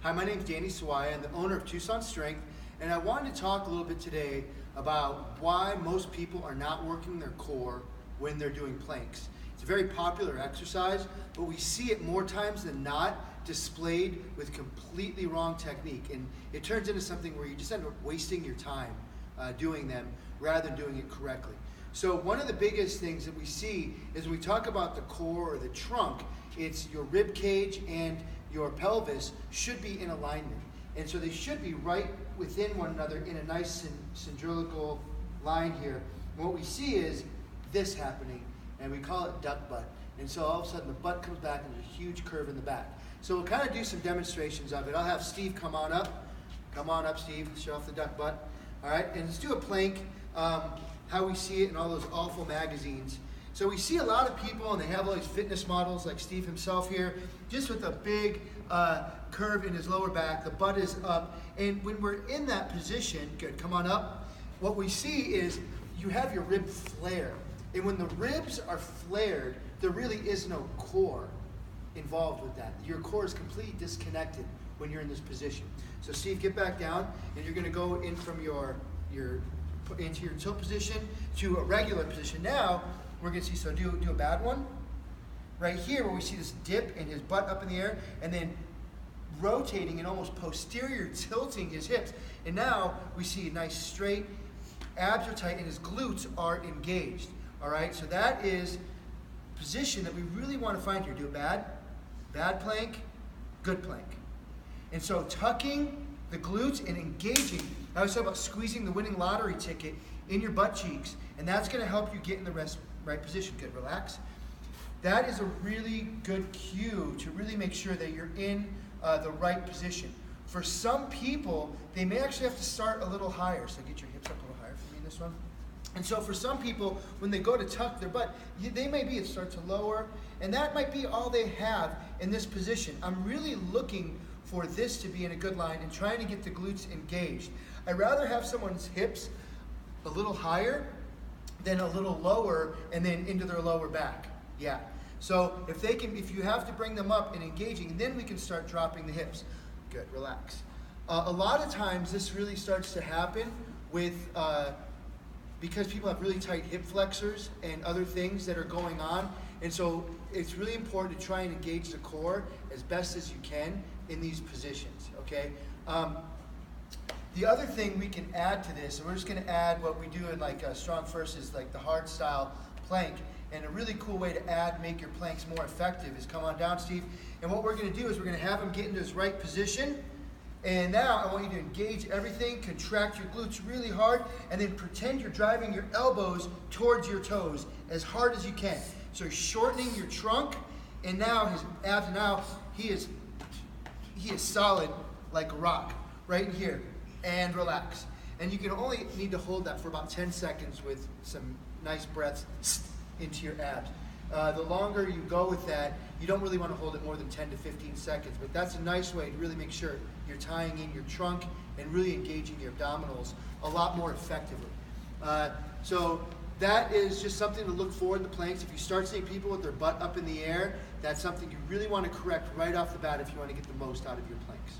Hi, my name is Danny Sawaya. I'm the owner of Tucson Strength, and I wanted to talk a little bit today about why most people are not working their core when they're doing planks. It's a very popular exercise, but we see it more times than not displayed with completely wrong technique, and it turns into something where you just end up wasting your time doing them rather than doing it correctly. So one of the biggest things that we see is when we talk about the core or the trunk, it's your rib cage and your pelvis should be in alignment. And so they should be right within one another in a nice cylindrical line here. And what we see is this happening, and we call it duck butt. And so all of a sudden the butt comes back and there's a huge curve in the back. So we'll kind of do some demonstrations of it. I'll have Steve come on up. Come on up, Steve. Show off the duck butt. All right, and let's do a plank, how we see it in all those awful magazines. So we see a lot of people, and they have all these fitness models like Steve himself here, just with a big curve in his lower back. The butt is up. And when we're in that position, good, come on up, what we see is you have your rib flare. And when the ribs are flared, there really is no core involved with that. Your core is completely disconnected when you're in this position. So Steve, get back down, and you're going to go in from into your tilt position to a regular position. Now, we're going to see, so do a bad one. Right here where we see this dip and his butt up in the air, and then rotating and almost posterior tilting his hips. And now we see a nice straight, abs are tight, and his glutes are engaged. All right, so that is position that we really want to find here. Do a bad plank, good plank. And so tucking the glutes and engaging. I always talk about squeezing the winning lottery ticket in your butt cheeks, and that's going to help you get in the right position. Good, relax. That is a really good cue to really make sure that you're in the right position. For some people, they may actually have to start a little higher. So get your hips up a little higher for me in this one. And so for some people, when they go to tuck their butt, they may be, it starts to lower, and that might be all they have in this position. I'm really looking for this to be in a good line and trying to get the glutes engaged. I'd rather have someone's hips a little higher than a little lower and then into their lower back. Yeah. So if you have to bring them up and engaging, then we can start dropping the hips. Good, relax. A lot of times this really starts to happen with, because people have really tight hip flexors and other things that are going on. And so it's really important to try and engage the core as best as you can in these positions, okay? The other thing we can add to this, and we're just going to add what we do in like Strong First is like the Hardstyle Plank. And a really cool way to make your planks more effective is come on down, Steve. And what we're going to do is we're going to have him get into his right position. And now I want you to engage everything, contract your glutes really hard, and then pretend you're driving your elbows towards your toes as hard as you can. So you're shortening your trunk, and now his abs, now he is solid like a rock right in here. And relax. And you can only need to hold that for about 10 seconds with some nice breaths into your abs. The longer you go with that, you don't really want to hold it more than 10 to 15 seconds, but that's a nice way to really make sure you're tying in your trunk and really engaging your abdominals a lot more effectively. So that is just something to look for in the planks. If you start seeing people with their butt up in the air, that's something you really want to correct right off the bat if you want to get the most out of your planks.